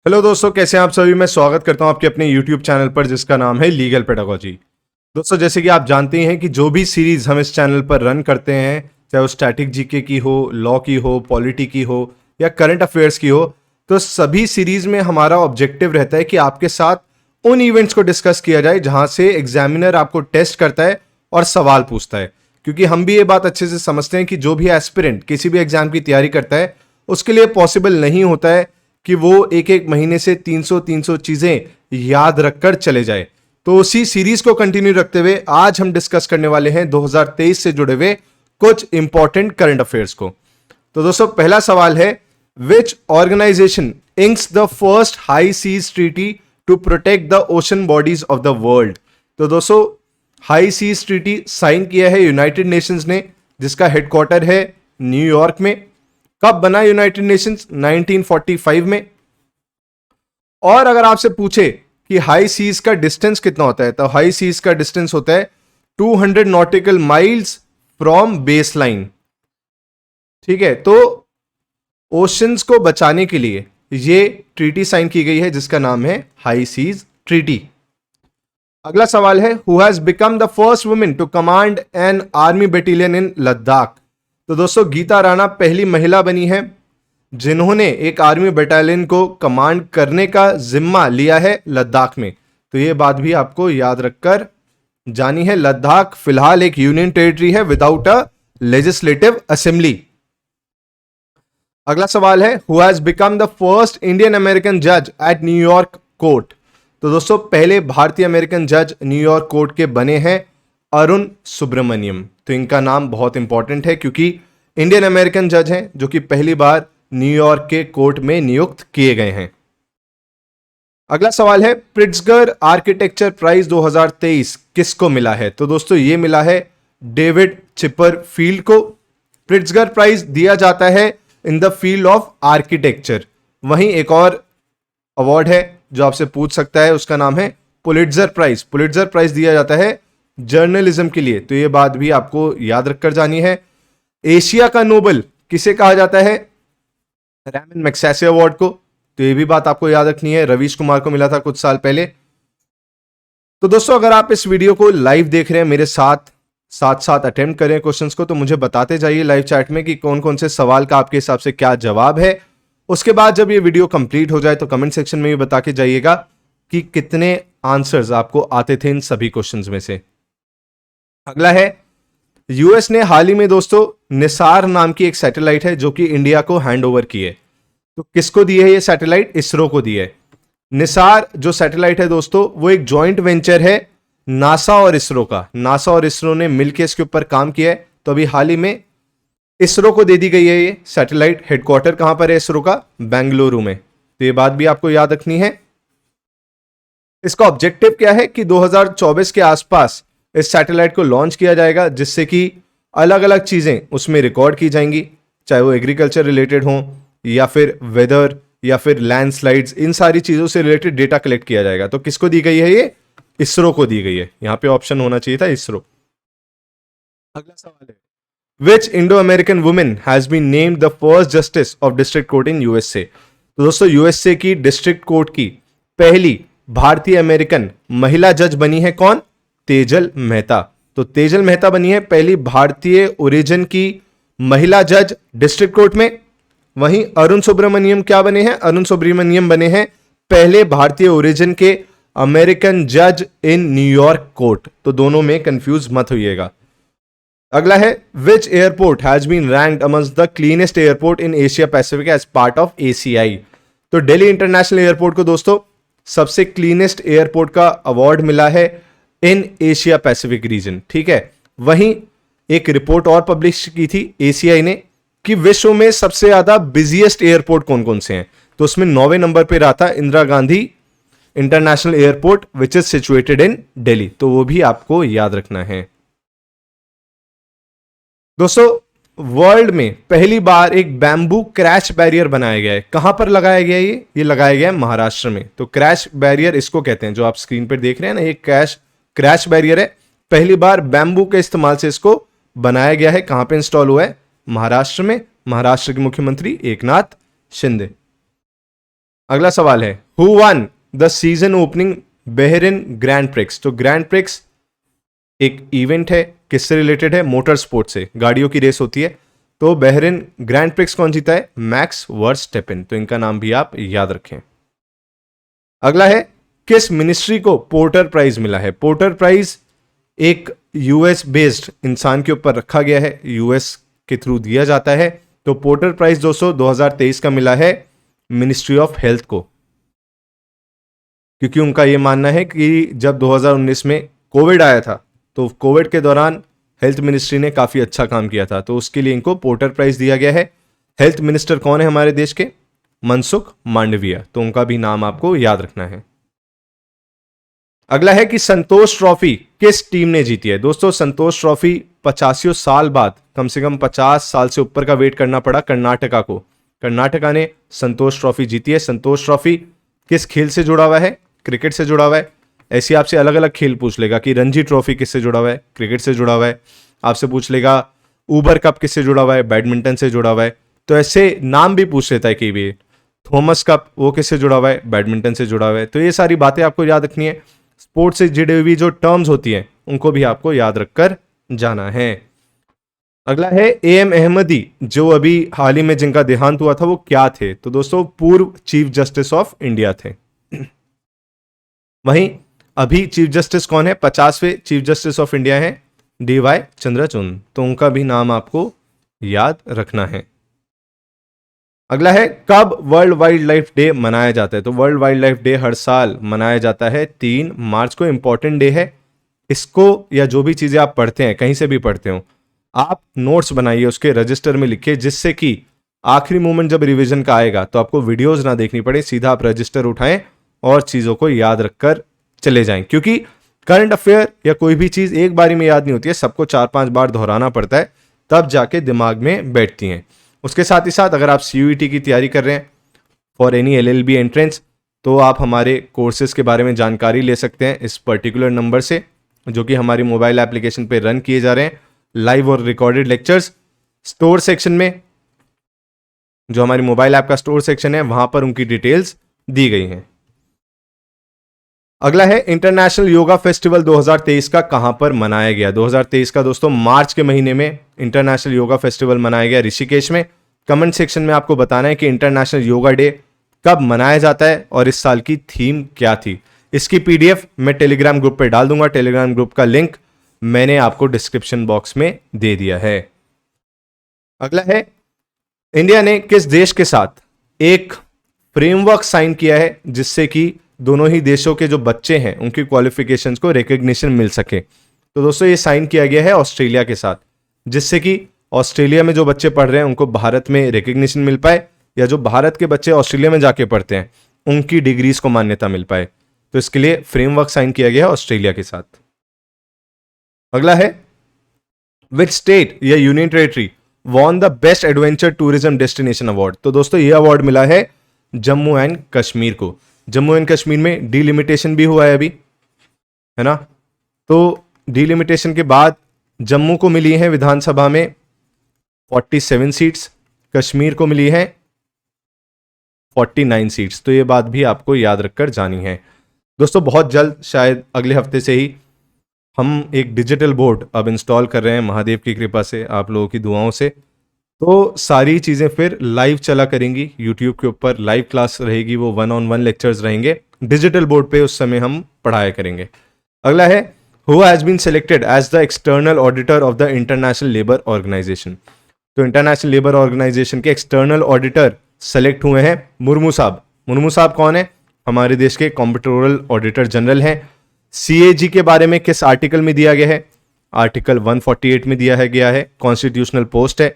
Hello दोस्तों, कैसे हैं आप सभी। मैं स्वागत करता हूं आपके अपने YouTube चैनल पर जिसका नाम है लीगल पेडागोजी। दोस्तों, जैसे कि आप जानते हैं कि जो भी सीरीज हम इस चैनल पर रन करते हैं, चाहे वो स्टैटिक जीके की हो, लॉ की हो, पॉलिटी की हो या करंट अफेयर्स की हो, तो सभी सीरीज में हमारा ऑब्जेक्टिव रहता है कि आपके साथ उन इवेंट्स को डिस्कस किया जाए जहां से एग्जामिनर आपको टेस्ट करता है और सवाल पूछता है। क्योंकि हम भी ये बात अच्छे से समझते हैं कि जो भी एस्पिरेंट किसी भी एग्जाम की तैयारी करता है उसके लिए पॉसिबल नहीं होता है कि वो एक एक महीने से 300 चीजें याद रखकर चले जाए। तो उसी सीरीज को कंटिन्यू रखते हुए आज हम डिस्कस करने वाले हैं 2023 से जुड़े हुए कुछ इंपॉर्टेंट करंट अफेयर्स को। तो दोस्तों, पहला सवाल है, which organization inks the first high seas treaty to protect the ocean bodies of the world. तो दोस्तों, हाई सीज ट्रीटी साइन किया है यूनाइटेड नेशंस ने, जिसका हेडक्वार्टर है न्यूयॉर्क में। कब बना यूनाइटेड नेशंस? 1945 में। और अगर आपसे पूछे कि हाई सीज का डिस्टेंस कितना होता है, तो हाई सीज का डिस्टेंस होता है 200 nautical miles from base line. ठीक है, तो ओशंस को बचाने के लिए ये ट्रीटी साइन की गई है जिसका नाम है हाई सीज ट्रीटी। अगला सवाल है, who has become the first women to command an army battalion in Ladakh. तो दोस्तों, गीता राणा पहली महिला बनी है जिन्होंने एक आर्मी बटालियन को कमांड करने का जिम्मा लिया है लद्दाख में। तो ये बात भी आपको याद रखकर जानी है। लद्दाख फिलहाल एक यूनियन टेरिटरी है विदाउट अ लेजिस्लेटिव असेंबली। अगला सवाल है, who has become the first Indian American जज एट न्यूयॉर्क कोर्ट। तो दोस्तों, पहले भारतीय अमेरिकन जज न्यूयॉर्क कोर्ट के बने हैं अरुण सुब्रमण्यम। तो इनका नाम बहुत इंपॉर्टेंट है क्योंकि इंडियन अमेरिकन जज हैं जो कि पहली बार न्यूयॉर्क के कोर्ट में नियुक्त किए गए हैं। अगला सवाल है, प्रिट्जगर आर्किटेक्चर प्राइज 2023 किसको मिला है। तो दोस्तों, ये मिला है डेविड चिपरफील्ड को। प्रिट्जगर प्राइज दिया जाता है in the field of architecture. वहीं एक और अवार्ड है जो आपसे पूछ सकता है, उसका नाम है पुलिट्जर प्राइज। पुलिट्जर प्राइज दिया जाता है जर्नलिज्म के लिए। तो ये बात भी आपको याद रखकर जानी है। एशिया का नोबल किसे कहा जाता है? रैमन मैग्सेसे अवार्ड को। तो ये भी बात आपको याद रखनी है, रवीश कुमार को मिला था कुछ साल पहले। तो दोस्तों, अगर आप इस वीडियो को लाइव देख रहे हैं, मेरे साथ साथ अटेम्प्ट करें क्वेश्चंस को, तो मुझे बताते जाइए लाइव चैट में कि कौन कौन से सवाल का आपके हिसाब से क्या जवाब है। उसके बाद जब ये वीडियो कंप्लीट हो जाए तो कमेंट सेक्शन में भी बता के जाइएगा कि कितने आंसर्स आपको आते थे इन सभी क्वेश्चंस में से। अगला है, यूएस ने हाल ही में दोस्तों निसार नाम की एक सैटेलाइट है जो कि इंडिया को हैंड ओवर की है। तो किसको दी है ये सैटेलाइट? इसरो को दी है। निसार जो सैटेलाइट है दोस्तों, वो एक जॉइंट वेंचर है नासा और इसरो का। नासा और इसरो ने मिलकर इसके ऊपर काम किया है। तो अभी हाल ही में इसरो को दे दी गई है ये सैटेलाइट। हेडक्वार्टर कहां पर है इसरो का? बेंगलुरु में। तो ये बात भी आपको याद रखनी है। इसका ऑब्जेक्टिव क्या है कि 2024 के आसपास इस सैटेलाइट को लॉन्च किया जाएगा, जिससे कि अलग अलग चीजें उसमें रिकॉर्ड की जाएंगी, चाहे वो एग्रीकल्चर रिलेटेड हो या फिर वेदर या फिर लैंडस्लाइड्स। इन सारी चीजों से रिलेटेड डेटा कलेक्ट किया जाएगा। तो किसको दी गई है ये? इसरो को दी गई है। यहां पे ऑप्शन होना चाहिए था इसरो। अगला सवाल है, which Indo American women has been named the first justice of district court in USA. तो दोस्तों, यूएसए की डिस्ट्रिक्ट कोर्ट की पहली भारतीय अमेरिकन महिला जज बनी है कौन? तेजल मेहता। तो तेजल मेहता बनी है पहली भारतीय ओरिजिन की महिला जज डिस्ट्रिक्ट कोर्ट में। वहीं अरुण सुब्रमण्यम क्या बने हैं? अरुण सुब्रमण्यम बने हैं पहले भारतीय ओरिजिन के अमेरिकन जज इन न्यूयॉर्क कोर्ट। तो दोनों में कंफ्यूज मत होइएगा। अगला है, which airport has been ranked amongst the cleanest airport in Asia Pacific as part of ACI. तो दिल्ली इंटरनेशनल एयरपोर्ट को दोस्तों सबसे क्लीनेस्ट एयरपोर्ट का अवार्ड मिला है इन एशिया पैसिफिक रीजन। ठीक है, वहीं एक रिपोर्ट और पब्लिश की थी एसीआई ने कि विश्व में सबसे ज्यादा बिजिएस्ट एयरपोर्ट कौन कौन से हैं। तो उसमें 9वें नंबर पे रहा था Indira Gandhi international airport which is situated in Delhi. तो वो भी आपको याद रखना है। दोस्तों, वर्ल्ड में पहली बार एक बैम्बू क्रैश बैरियर बनाया गया है। कहां पर लगाया गया है ये लगाया गया है महाराष्ट्र में। तो क्रैश बैरियर इसको कहते हैं, जो आप स्क्रीन पर देख रहे हैं ना, ये क्रैश बैरियर है। पहली बार बैम्बू के इस्तेमाल से इसको बनाया गया है। कहां पे इंस्टॉल हुआ है? महाराष्ट्र में। महाराष्ट्र के मुख्यमंत्री एकनाथ शिंदे। अगला सवाल है, who one the season opening Bahrain grand prix. तो ग्रैंड प्रिक्स एक इवेंट है, किससे रिलेटेड है, मोटर स्पोर्ट से, गाड़ियों की रेस होती है। तो बहरीन ग्रैंड प्रिक्स कौन जीता है, मैक्स वर्स्टेपेन। तो इनका नाम भी आप याद रखें। अगला है, किस मिनिस्ट्री को पोर्टर प्राइज मिला है। पोर्टर प्राइज एक यूएस बेस्ड इंसान के ऊपर रखा गया है, यूएस के थ्रू दिया जाता है। तो पोर्टर प्राइज दोस्तों 2023 का मिला है मिनिस्ट्री ऑफ हेल्थ को, क्योंकि उनका यह मानना है कि जब 2019 में कोविड आया था तो कोविड के दौरान हेल्थ मिनिस्ट्री ने काफी अच्छा काम किया था, तो उसके लिए इनको पोर्टर प्राइज दिया गया है। हेल्थ मिनिस्टर कौन है हमारे देश के, मनसुख मांडविया। तो उनका भी नाम आपको याद रखना है। अगला है कि संतोष ट्रॉफी किस टीम ने जीती है। दोस्तों संतोष ट्रॉफी 85 साल बाद, कम से कम 50 साल से ऊपर का वेट करना पड़ा कर्नाटका को, कर्नाटका ने संतोष ट्रॉफी जीती है। संतोष ट्रॉफी किस खेल से जुड़ा हुआ है, क्रिकेट से जुड़ा हुआ है। ऐसे आपसे अलग अलग खेल पूछ लेगा कि रणजी ट्रॉफी किससे जुड़ा हुआ है, क्रिकेट से जुड़ा हुआ है। आपसे पूछ लेगा ऊबर कप किससे जुड़ा हुआ है, बैडमिंटन से जुड़ा हुआ है। तो ऐसे नाम भी पूछ लेता है कि भी थॉमस कप वो किससे जुड़ा हुआ है, बैडमिंटन से जुड़ा हुआ है। तो ये सारी बातें आपको याद रखनी है। स्पोर्ट्स से जुड़ी हुई जो टर्म्स होती हैं उनको भी आपको याद रखकर जाना है। अगला है एएम अहमदी, जो अभी हाल ही में जिनका देहांत हुआ था वो क्या थे। तो दोस्तों पूर्व चीफ जस्टिस ऑफ इंडिया थे। वहीं अभी चीफ जस्टिस कौन है, 50वें चीफ जस्टिस ऑफ इंडिया है डीवाई चंद्रचूड़। तो उनका भी नाम आपको याद रखना है। अगला है, कब वर्ल्ड वाइल्ड लाइफ डे मनाया जाता है। तो वर्ल्ड वाइल्ड लाइफ डे हर साल मनाया जाता है 3 मार्च को। इंपॉर्टेंट डे है। इसको या जो भी चीजें आप पढ़ते हैं, कहीं से भी पढ़ते हो, आप नोट्स बनाइए, उसके रजिस्टर में लिखिए, जिससे कि आखिरी मोमेंट जब रिवीजन का आएगा तो आपको वीडियोस ना देखनी पड़े, सीधा आप रजिस्टर उठाएं और चीजों को याद रखकर चले जाएं। क्योंकि करंट अफेयर या कोई भी चीज एक बारी में याद नहीं होती है, सबको 4-5 बार दोहराना पड़ता है, तब जाके दिमाग में बैठती हैं। उसके साथ ही साथ अगर आप सीयूईटी की तैयारी कर रहे हैं फॉर एनी एलएलबी एंट्रेंस, तो आप हमारे कोर्सेज के बारे में जानकारी ले सकते हैं इस पर्टिकुलर नंबर से, जो कि हमारी मोबाइल एप्लीकेशन पे रन किए जा रहे हैं, लाइव और रिकॉर्डेड लेक्चर्स। स्टोर सेक्शन में, जो हमारी मोबाइल ऐप का स्टोर सेक्शन है, वहां पर उनकी डिटेल्स दी गई हैं। अगला है, इंटरनेशनल योगा फेस्टिवल 2023 का कहां पर मनाया गया। 2023 का दोस्तों मार्च के महीने में इंटरनेशनल योगा फेस्टिवल मनाया गया ऋषिकेश में। कमेंट सेक्शन में आपको बताना है कि इंटरनेशनल योगा डे कब मनाया जाता है और इस साल की थीम क्या थी। इसकी पीडीएफ मैं टेलीग्राम ग्रुप पे डाल दूंगा। टेलीग्राम ग्रुप का लिंक मैंने आपको डिस्क्रिप्शन बॉक्स में दे दिया है। अगला है, इंडिया ने किस देश के साथ एक फ्रेमवर्क साइन किया है जिससे कि दोनों ही देशों के जो बच्चे हैं उनकी क्वालिफिकेशंस को रिकग्निशन मिल सके। तो दोस्तों ये साइन किया गया है ऑस्ट्रेलिया के साथ, जिससे कि ऑस्ट्रेलिया में जो बच्चे पढ़ रहे हैं उनको भारत में रिकग्निशन मिल पाए, या जो भारत के बच्चे ऑस्ट्रेलिया में जाके पढ़ते हैं उनकी डिग्रीज को मान्यता मिल पाए। तो इसके लिए फ्रेमवर्क साइन किया गया है ऑस्ट्रेलिया के साथ। अगला है, विच स्टेट या union territory won the best adventure tourism destination award. तो दोस्तों ये अवार्ड मिला है जम्मू एंड कश्मीर को। जम्मू एंड कश्मीर में डिलिमिटेशन भी हुआ है अभी, है ना। तो डिलिमिटेशन के बाद जम्मू को मिली है विधानसभा में 47 सीट्स, कश्मीर को मिली है 49 सीट्स। तो ये बात भी आपको याद रखकर जानी है। दोस्तों बहुत जल्द, शायद अगले हफ्ते से ही, हम एक डिजिटल बोर्ड अब इंस्टॉल कर रहे हैं महादेव की कृपा से, आप लोगों की दुआओं से। तो सारी चीज़ें फिर लाइव चला करेंगी यूट्यूब के ऊपर, लाइव क्लास रहेगी, वो 1-on-1 लेक्चर्स रहेंगे डिजिटल बोर्ड पे, उस समय हम पढ़ाया करेंगे। अगला है, who has been selected as the external auditor of the International Labour Organization. तो इंटरनेशनल लेबर ऑर्गेनाइजेशन के एक्सटर्नल ऑडिटर सेलेक्ट हुए हैं मुर्मू साहब। मुर्मू साहब कौन है, हमारे देश के कॉम्पिट्रोरल ऑडिटर जनरल हैं। सीएजी के बारे में किस आर्टिकल में दिया गया है, आर्टिकल 148 में दिया है गया है, कॉन्स्टिट्यूशनल पोस्ट है।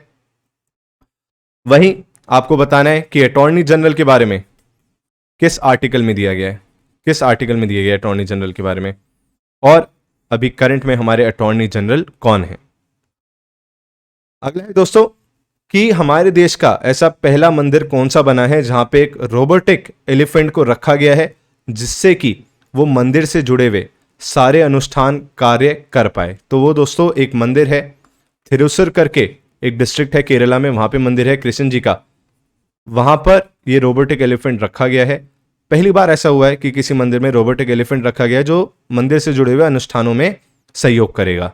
वहीं आपको बताना है कि अटॉर्नी जनरल के बारे में किस आर्टिकल में दिया गया है, किस आर्टिकल में दिया गया है अटॉर्नी जनरल के बारे में, और अभी करंट में हमारे अटॉर्नी जनरल कौन है। अगला है दोस्तों कि हमारे देश का ऐसा पहला मंदिर कौन सा बना है जहां पे एक रोबोटिक एलिफेंट को रखा गया है, जिससे कि वो मंदिर से जुड़े हुए सारे अनुष्ठान कार्य कर पाए। तो वो दोस्तों एक मंदिर है थिरुसर करके, एक डिस्ट्रिक्ट है केरला में, वहां पे मंदिर है कृष्ण जी का। वहां पर ये रोबोटिक एलिफेंट रखा गया है। पहली बार ऐसा हुआ है कि किसी मंदिर में रोबोटिक एलिफेंट रखा गया है जो मंदिर से जुड़े हुए अनुष्ठानों में सहयोग करेगा।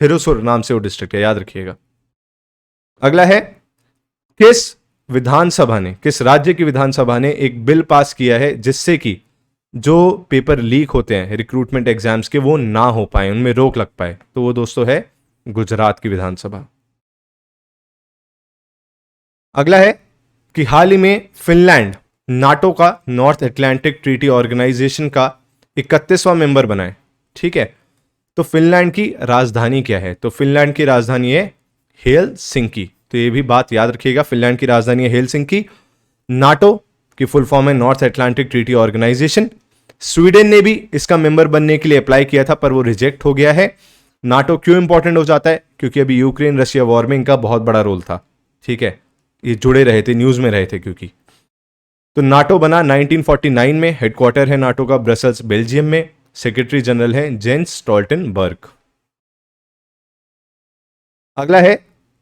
थिरुसुर नाम से वो डिस्ट्रिक्ट है, याद रखिएगा। अगला है, किस विधानसभा ने, किस राज्य की विधानसभा ने एक बिल पास किया है जिससे कि जो पेपर लीक होते हैं रिक्रूटमेंट एग्जाम्स के वो ना हो पाए, उनमें रोक लग पाए? तो वो दोस्तों है गुजरात की विधानसभा। अगला है कि हाल ही में फिनलैंड नाटो का, नॉर्थ अटलांटिक ट्रीटी ऑर्गेनाइजेशन का 31वां मेंबर बना है। ठीक है, तो फिनलैंड की राजधानी क्या है? तो फिनलैंड की राजधानी है हेलसिंकी। तो ये भी बात याद रखिएगा, फिनलैंड की राजधानी है हेलसिंकी। नाटो की फुल फॉर्म है North Atlantic Treaty Organization. Sweden ने भी इसका मेंबर बनने के लिए अप्लाई किया था पर वो रिजेक्ट हो गया है। नाटो क्यों इंपॉर्टेंट हो जाता है? क्योंकि अभी यूक्रेन रशिया वॉर में इनका बहुत बड़ा रोल था। ठीक है, ये जुड़े रहे थे, न्यूज में रहे थे क्योंकि। तो नाटो बना 1949 में। हेडक्वार्टर है नाटो का ब्रसल्स बेल्जियम में। सेक्रेटरी जनरल है जेंस स्टोल्टनबर्ग। अगला है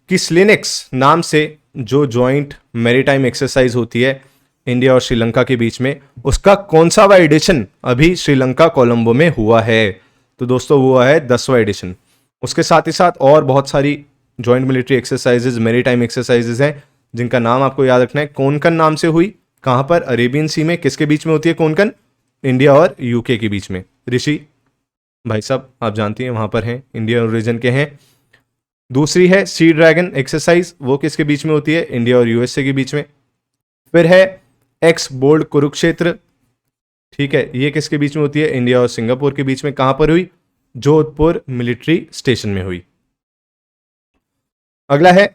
कि स्लिनिक्स नाम से जो जॉइंट मैरीटाइम एक्सरसाइज होती है इंडिया और श्रीलंका के बीच में, उसका कौन सा एडिशन अभी श्रीलंका कोलंबो में हुआ है? तो दोस्तों हुआ है 10वां एडिशन। उसके साथ ही साथ और बहुत सारी joint military exercises, maritime exercises हैं जिनका नाम आपको याद रखना है। कोंकण नाम से हुई, कहां पर? अरेबियन सी में। किसके बीच में होती है कोंकण? इंडिया और यूके के बीच में। ऋषि भाई साहब आप जानती हैं वहां पर हैं, इंडियन ओरिजिन के हैं। दूसरी है सी ड्रैगन एक्सरसाइज, वो किसके बीच में होती है? इंडिया और यूएसए के बीच में। फिर है एक्स बोल्ड कुरुक्षेत्र। ठीक है, ये किसके बीच में होती है? इंडिया और सिंगापुर के बीच में। कहां पर हुई? जोधपुर मिलिट्री स्टेशन में हुई। अगला है,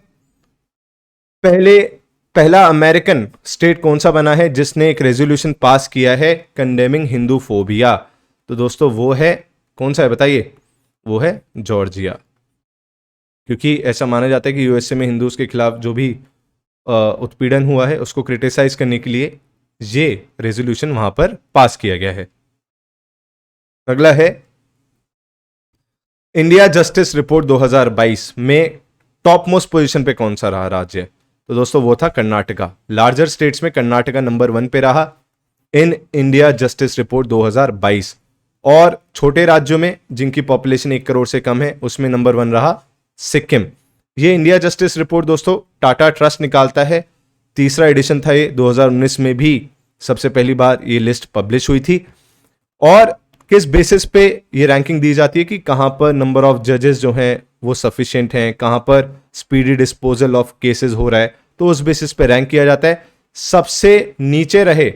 पहला अमेरिकन स्टेट कौन सा बना है जिसने एक रेजोल्यूशन पास किया है कंडेमिंग हिंदू फोबिया? तो दोस्तों वो है, कौन सा है बताइए? वो है जॉर्जिया। क्योंकि ऐसा माना जाता है कि यूएसए में हिंदूज के खिलाफ जो भी उत्पीड़न हुआ है उसको क्रिटिसाइज करने के लिए ये रेजोल्यूशन वहां पर पास किया गया है। अगला है, इंडिया जस्टिस रिपोर्ट 2022 में टॉप मोस्ट पोजीशन पे कौन सा रहा राज्य? तो दोस्तों वो था कर्नाटका। लार्जर स्टेट्स में कर्नाटका नंबर 1 पे रहा इन इंडिया जस्टिस रिपोर्ट 2022। और छोटे राज्यों में जिनकी पॉपुलेशन 1 करोड़ से कम है उसमें नंबर 1 रहा सिक्किम। ये इंडिया जस्टिस रिपोर्ट दोस्तों टाटा ट्रस्ट निकालता है। तीसरा एडिशन था ये, 2019 में भी सबसे पहली बार ये लिस्ट पब्लिश हुई थी। और किस बेसिस पे ये रैंकिंग दी जाती है कि कहां पर नंबर ऑफ जजेस जो हैं वो सफिशिएंट हैं, कहां पर स्पीडी डिस्पोजल ऑफ केसेस हो रहा है, तो उस बेसिस पे रैंक किया जाता है। सबसे नीचे रहे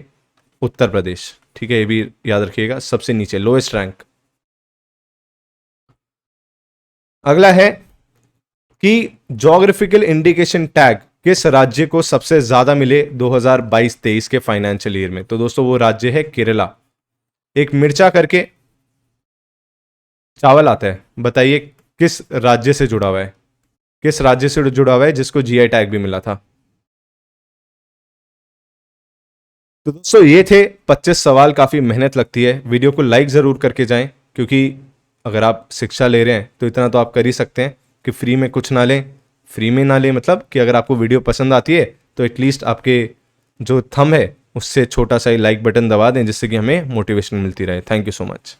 उत्तर प्रदेश। ठीक है, ये भी याद रखिएगा, सबसे नीचे, लोएस्ट रैंक। अगला है कि ज्योग्राफिकल इंडिकेशन टैग किस राज्य को सबसे ज्यादा मिले 2022-23 के फाइनेंशियल ईयर में? तो दोस्तों वो राज्य है केरला। एक मिर्चा करके चावल आता है, बताइए किस राज्य से जुड़ा हुआ है? किस राज्य से जुड़ा हुआ है जिसको जीआई टैग भी मिला था? तो दोस्तों ये थे 25 सवाल। काफी मेहनत लगती है, वीडियो को लाइक जरूर करके जाएं क्योंकि अगर आप शिक्षा ले रहे हैं तो इतना तो आप कर ही सकते हैं कि फ्री में कुछ ना लें। फ्री में ना लें मतलब कि अगर आपको वीडियो पसंद आती है तो एटलीस्ट आपके जो थंब है उससे छोटा सा लाइक बटन दबा दें जिससे कि हमें मोटिवेशन मिलती रहे। Thank you so much.